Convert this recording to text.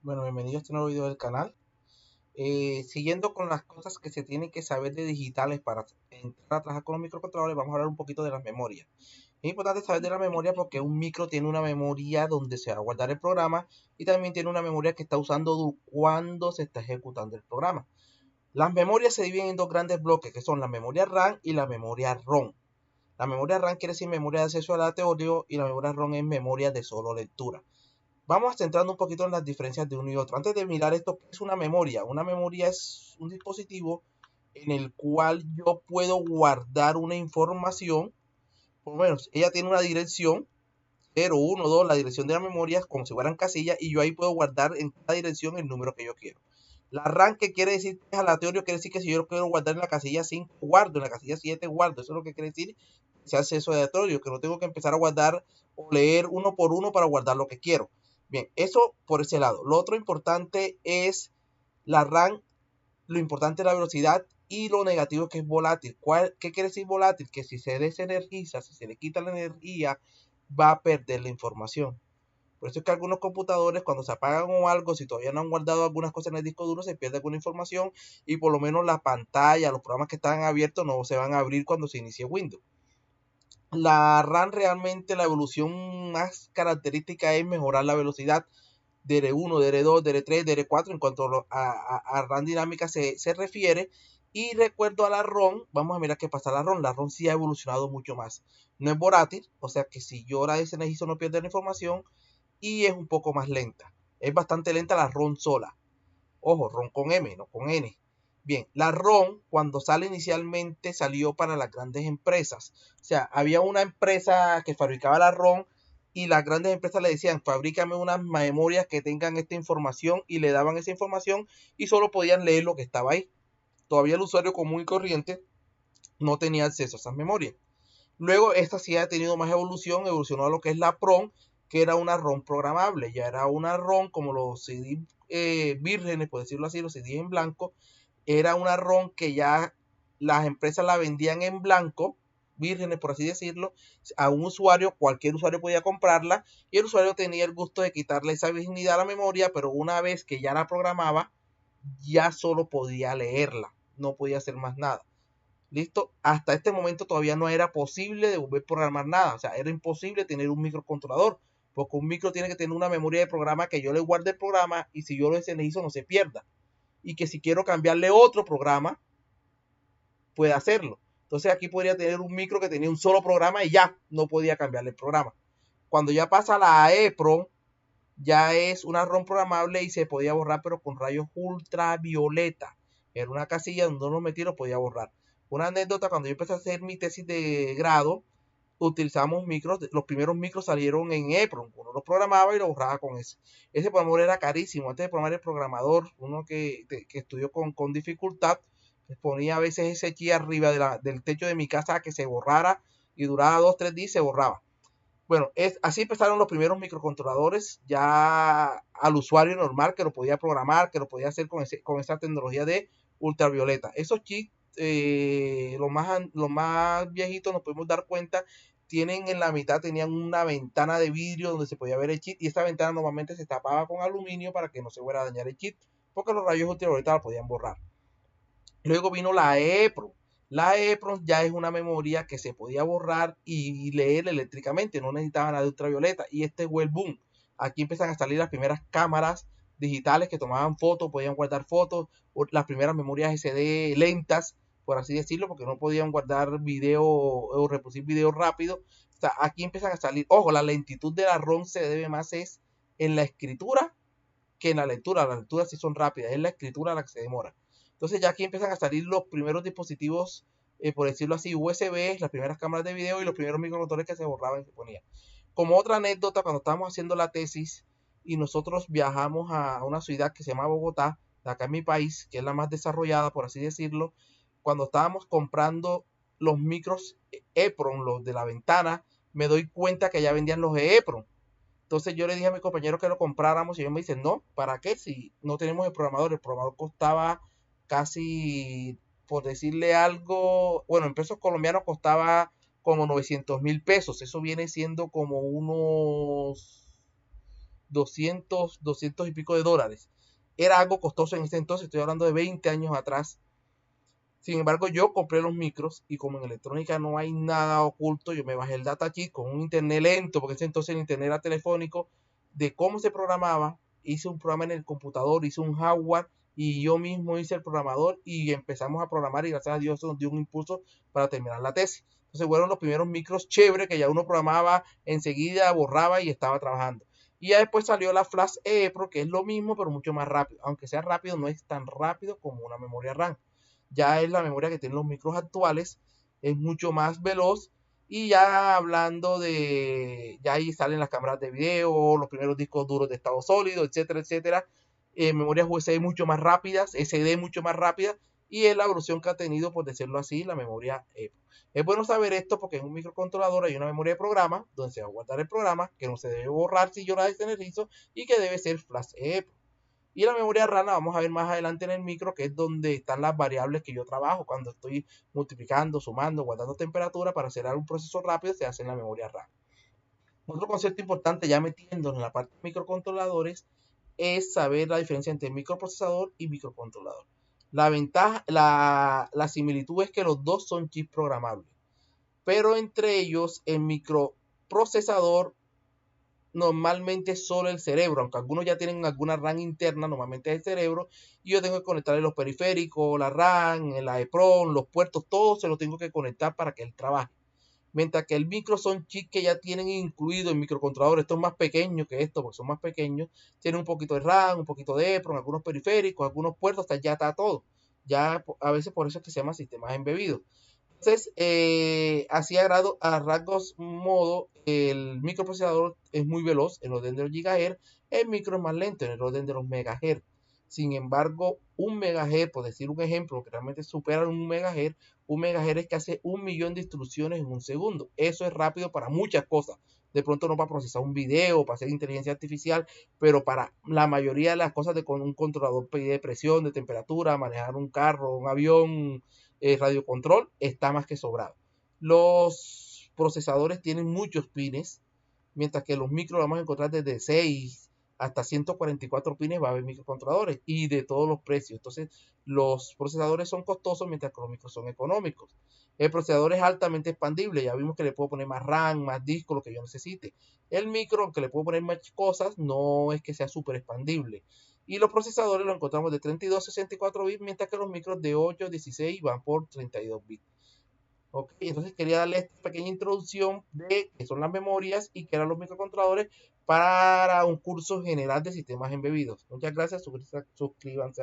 Bueno, bienvenidos a este nuevo video del canal. Siguiendo con las cosas que se tienen que saber de digitales para entrar a trabajar con los microcontroladores, vamos a hablar un poquito de las memorias. Es importante saber de la memoria porque un micro tiene una memoria donde se va a guardar el programa y también tiene una memoria que está usando cuando se está ejecutando el programa. Las memorias se dividen en dos grandes bloques que son la memoria RAM y la memoria ROM. La memoria RAM quiere decir memoria de acceso aleatorio y la memoria ROM es memoria de solo lectura. Vamos centrando un poquito en las diferencias de uno y otro. Antes de mirar esto, ¿qué es una memoria? Una memoria es un dispositivo en el cual yo puedo guardar una información. Por lo menos, ella tiene una dirección 0, 1, 2, la dirección de la memoria, como si fueran casillas, y yo ahí puedo guardar en cada dirección el número que yo quiero. La RAM, que quiere decir que es aleatorio, quiere decir que si yo lo quiero guardar en la casilla 5, guardo, en la casilla 7, guardo. Eso es lo que quiere decir que sea acceso aleatorio, que no tengo que empezar a guardar o leer uno por uno para guardar lo que quiero. Bien, eso por ese lado. Lo otro importante es la RAM, lo importante es la velocidad y lo negativo es que es volátil. ¿Qué quiere decir volátil? Que si se desenergiza, si se le quita la energía, va a perder la información. Por eso es que algunos computadores cuando se apagan o algo, si todavía no han guardado algunas cosas en el disco duro, se pierde alguna información y por lo menos la pantalla, los programas que están abiertos no se van a abrir cuando se inicie Windows. La RAM realmente la evolución más característica es mejorar la velocidad DR1, DR2, DR3, DR4 en cuanto a RAM dinámica se refiere. Y recuerdo a la ROM, vamos a mirar qué pasa a la ROM. La ROM sí ha evolucionado mucho más. No es volátil, o sea que si yo la desenergizo no pierde la información y es un poco más lenta. Es bastante lenta la ROM sola. Ojo, ROM con M, no con N. Bien, la ROM cuando sale inicialmente salió para las grandes empresas. O sea, había una empresa que fabricaba la ROM y las grandes empresas le decían, fabrícame unas memorias que tengan esta información y le daban esa información y solo podían leer lo que estaba ahí. Todavía el usuario común y corriente no tenía acceso a esas memorias. Luego esta sí ha tenido más evolución, evolucionó a lo que es la PROM, que era una ROM programable, ya era una ROM como los CD vírgenes, por decirlo así, los CD en blanco, era una ROM que ya las empresas la vendían en blanco, vírgenes por así decirlo, a un usuario, cualquier usuario podía comprarla y el usuario tenía el gusto de quitarle esa virginidad a la memoria, pero una vez que ya la programaba, ya solo podía leerla, no podía hacer más nada. ¿Listo? Hasta este momento todavía no era posible de volver a programar nada. O sea, era imposible tener un microcontrolador. Porque un micro tiene que tener una memoria de programa que yo le guarde el programa y si yo lo desenergizo no se pierda. Y que si quiero cambiarle otro programa, puede hacerlo. Entonces aquí podría tener un micro que tenía un solo programa y ya no podía cambiarle el programa. Cuando ya pasa la EEPROM, ya es una ROM programable y se podía borrar pero con rayos ultravioleta. Era una casilla donde uno metía y lo podía borrar. Una anécdota, cuando yo empecé a hacer mi tesis de grado, utilizamos micros, los primeros micros salieron en EPROM, uno los programaba y lo borraba con ese. Ese programador era carísimo, antes de programar el programador, uno que estudió con dificultad, ponía a veces ese chi arriba del techo de mi casa a que se borrara y duraba 2 o 3 días y se borraba. Bueno, así empezaron los primeros microcontroladores ya al usuario normal que lo podía programar, que lo podía hacer con esa tecnología de ultravioleta. Esos chips, los más viejitos, nos podemos dar cuenta, tienen en la mitad, tenían una ventana de vidrio donde se podía ver el chip y esta ventana normalmente se tapaba con aluminio para que no se fuera a dañar el chip porque los rayos ultravioleta lo podían borrar. Luego vino la EEPROM. La EEPROM ya es una memoria que se podía borrar y leer eléctricamente, no necesitaba nada de ultravioleta. Y este fue el boom. Aquí empiezan a salir las primeras cámaras digitales que tomaban fotos, podían guardar fotos, las primeras memorias SD lentas, por así decirlo, porque no podían guardar video o reproducir video rápido. O sea, aquí empiezan a salir, ojo, la lentitud de la ROM se debe más es en la escritura que en la lectura. Las lecturas sí son rápidas, es la escritura la que se demora. Entonces ya aquí empiezan a salir los primeros dispositivos, por decirlo así, USB, las primeras cámaras de video y los primeros microcontroles que se borraban y se ponían. Como otra anécdota, cuando estábamos haciendo la tesis y nosotros viajamos a una ciudad que se llama Bogotá, de acá en mi país, que es la más desarrollada, por así decirlo, cuando estábamos comprando los micros EPROM, los de la ventana, me doy cuenta que ya vendían los EPROM. Entonces yo le dije a mi compañero que lo compráramos y ellos me dicen, no, ¿para qué? Si no tenemos el programador costaba casi, por decirle algo, bueno, en pesos colombianos costaba como 900.000 pesos, eso viene siendo como unos 200 y pico de dólares. Era algo costoso en ese entonces, estoy hablando de 20 años atrás. Sin embargo, yo compré los micros y como en electrónica no hay nada oculto, yo me bajé el datakit con un internet lento, porque ese entonces el internet era telefónico, de cómo se programaba. Hice un programa en el computador, hice un hardware y yo mismo hice el programador y empezamos a programar y gracias a Dios eso nos dio un impulso para terminar la tesis. Entonces fueron los primeros micros chéveres que ya uno programaba enseguida, borraba y estaba trabajando. Y ya después salió la Flash ePro, que es lo mismo pero mucho más rápido. Aunque sea rápido, no es tan rápido como una memoria RAM. Ya es la memoria que tienen los micros actuales, es mucho más veloz. Y ya hablando de, ya ahí salen las cámaras de video, los primeros discos duros de estado sólido, etcétera, etcétera. Memorias USB mucho más rápidas, SD mucho más rápidas, y es la evolución que ha tenido, por decirlo así, la memoria EPO. Es bueno saber esto porque en un microcontrolador hay una memoria de programa, donde se va a guardar el programa, que no se debe borrar si yo la desenerizo, y que debe ser flash EPO. Y la memoria RAM la vamos a ver más adelante en el micro, que es donde están las variables que yo trabajo. Cuando estoy multiplicando, sumando, guardando temperatura para hacer un proceso rápido, se hace en la memoria RAM. Otro concepto importante, ya metiéndonos en la parte de microcontroladores, es saber la diferencia entre microprocesador y microcontrolador. La ventaja, la similitud es que los dos son chips programables, pero entre ellos el microprocesador normalmente es solo el cerebro, aunque algunos ya tienen alguna RAM interna, normalmente es el cerebro, y yo tengo que conectarle los periféricos, la RAM, la EEPROM, los puertos, todo se lo tengo que conectar para que él trabaje. Mientras que el micro son chips que ya tienen incluido el microcontrolador, estos más pequeños que estos, porque son más pequeños, tienen un poquito de RAM, un poquito de EEPROM, algunos periféricos, algunos puertos, hasta ya está todo. Ya a veces por eso es que se llama sistemas embebidos. Entonces, así a rasgos modo, el microprocesador es muy veloz en orden de los gigahertz, el micro es más lento en el orden de los megahertz. Sin embargo, un megahertz, por decir un ejemplo, que realmente supera un megahertz es que hace 1 millón de instrucciones en un segundo. Eso es rápido para muchas cosas. De pronto no para procesar un video, para hacer inteligencia artificial, pero para la mayoría de las cosas con un controlador de presión, de temperatura, manejar un carro, un avión, radiocontrol, está más que sobrado. Los procesadores tienen muchos pines, mientras que los micros vamos a encontrar desde 6 hasta 144 pines, va a haber microcontroladores y de todos los precios. Entonces, los procesadores son costosos mientras que los micros son económicos. El procesador es altamente expandible, ya vimos que le puedo poner más RAM, más disco, lo que yo necesite. El micro, aunque le puedo poner más cosas, no es que sea súper expandible. Y los procesadores los encontramos de 32 a 64 bits, mientras que los micros de 8 a 16 van por 32 bits. Ok, entonces quería darle esta pequeña introducción de qué son las memorias y qué eran los microcontroladores para un curso general de sistemas embebidos. Muchas gracias, suscríbanse.